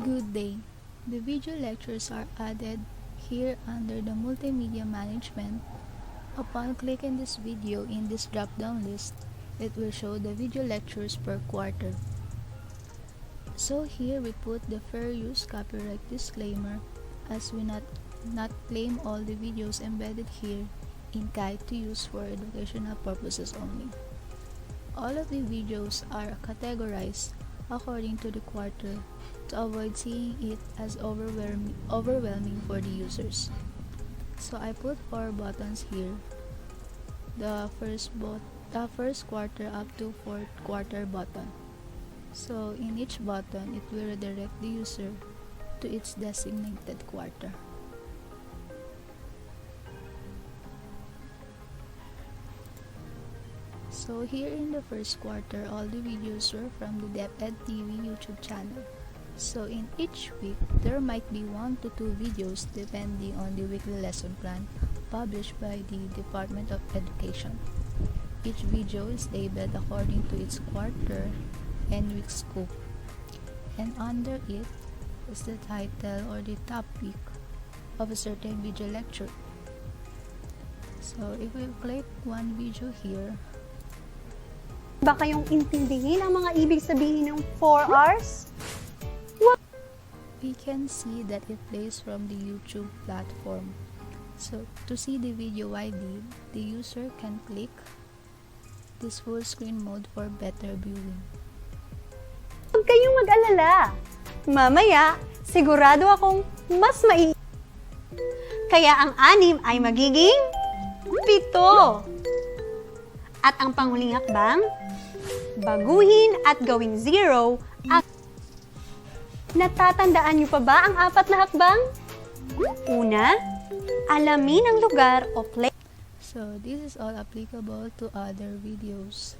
Good day. The video lectures are added here under the Multimedia Management. Upon clicking this video in this drop-down list, it will show the video lectures per quarter. So here we put the fair use copyright disclaimer, as we not claim all the videos embedded here in CAI to use for educational purposes only. All of the videos are categorized according to the quarter to avoid seeing it as overwhelming for the users. So I put 4 buttons here. The first quarter up to 4th quarter button. So in each button, it will redirect the user to its designated quarter. So here in the first quarter, all the videos were from the DepEd TV YouTube channel. So in each week, there might be 1 to 2 videos depending on the weekly lesson plan published by the Department of Education. Each video is labeled according to its quarter and week scope, and under it is the title or the topic of a certain video lecture. So if we click one video here, ba kayong intindihin ang mga ibig sabihin ng 4 R's? we can see that it plays from the YouTube platform. So to see the video widely, the user can click this full screen mode for better viewing. Huwag kayong mag-alala. Mamaya, sigurado akong mas Kaya ang 6 ay magiging 7. At ang panghuling hakbang, baguhin at gawing 0 ang... Natatandaan niyo pa ba ang 4 na hakbang? Una, alamin ang lugar o place. So this is all applicable to other videos.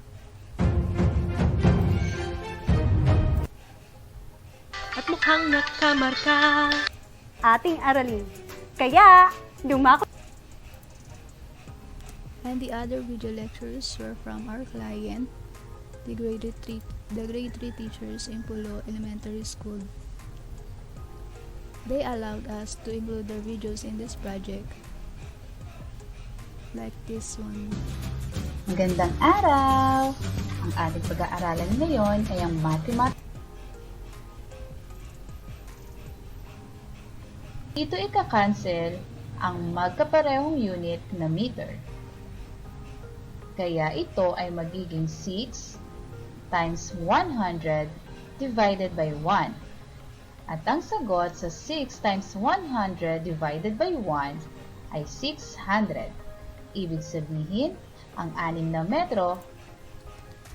At mukhang nakamarka. Ating aralin. Kaya, dumako. And the other video lectures were from our client, the grade 3 teachers in Pulo Elementary School. They allowed us to include their videos in this project, like this one. Magandang araw! Ang ating pag-aaralan ngayon ay ang mathematics. Dito ika-cancel ang magkaparehong unit na meter. Kaya ito ay magiging 6 times 100 divided by 1. At ang sagot sa 6 times 100 divided by 1 ay 600. Ibig sabihin, ang 6 na metro.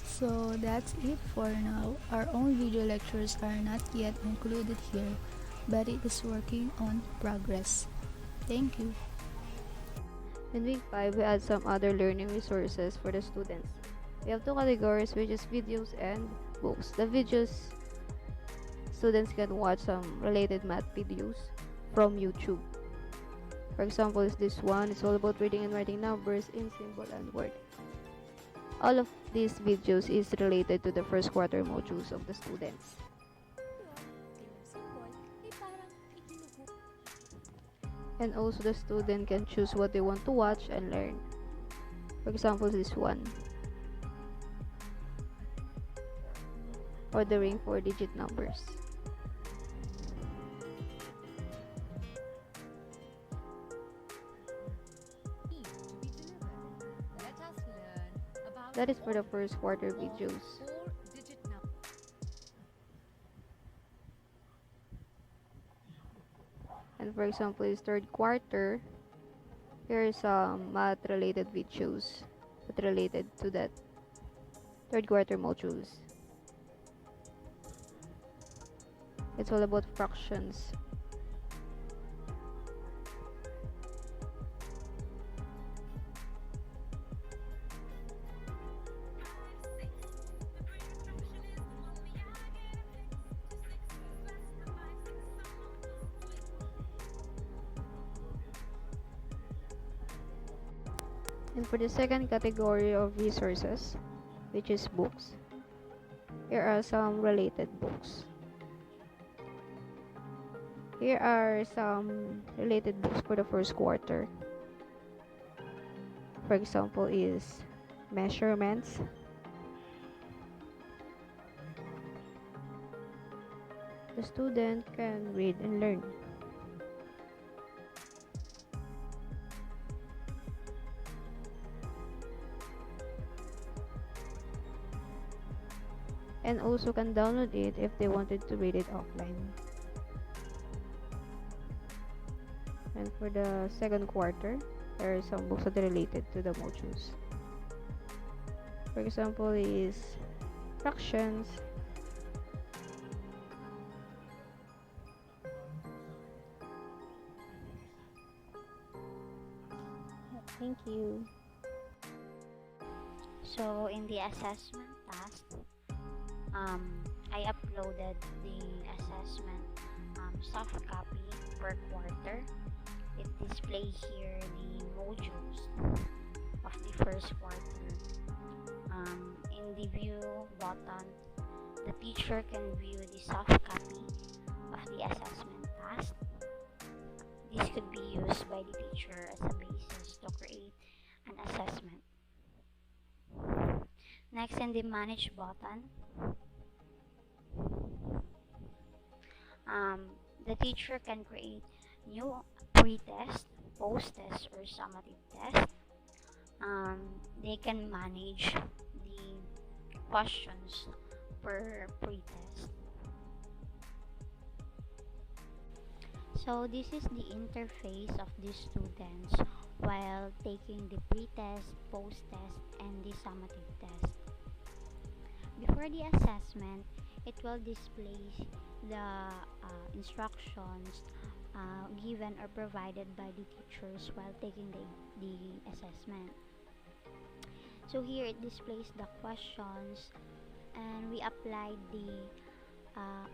So that's it for now. Our own video lectures are not yet included here, but it is working on progress. Thank you. In week 5, we add some other learning resources for the students. We have 2 categories, which is videos and books. The videos, students can watch some related math videos from YouTube. For example, is this one. It's all about reading and writing numbers in symbol and word. All of these videos is related to the first quarter modules of the students. And also the student can choose what they want to watch and learn. For example, this one. Ordering 4-digit numbers. That is for the first quarter videos. And for example, is third quarter. Here is some math related videos that related to that third quarter modules. It's all about fractions. And for the second category of resources, which is books, here are some related books. Here are some related books for the first quarter. For example, is measurements, the student can read and learn. And also can download it if they wanted to read it offline. And for the second quarter, there are some books that are related to the modules. For example, is fractions, Thank you. So in the assessment task, I uploaded the assessment soft copy per quarter. It displays here the modules of the first quarter. In the view button, the teacher can view the soft copy of the assessment task. This could be used by the teacher as a basis to create an assessment. Next, in the manage button, the teacher can create new pre-test, post-test, or summative test. They can manage the questions per pre-test. So this is the interface of the students while taking the pre-test, post-test, and the summative test. Before the assessment, it will display the instructions given or provided by the teachers while taking the assessment. So here it displays the questions, and we applied the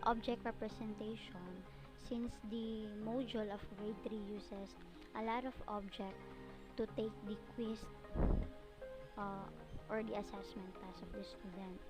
object representation since the module of grade 3 uses a lot of object to take the quiz uh, or the assessment task of the student.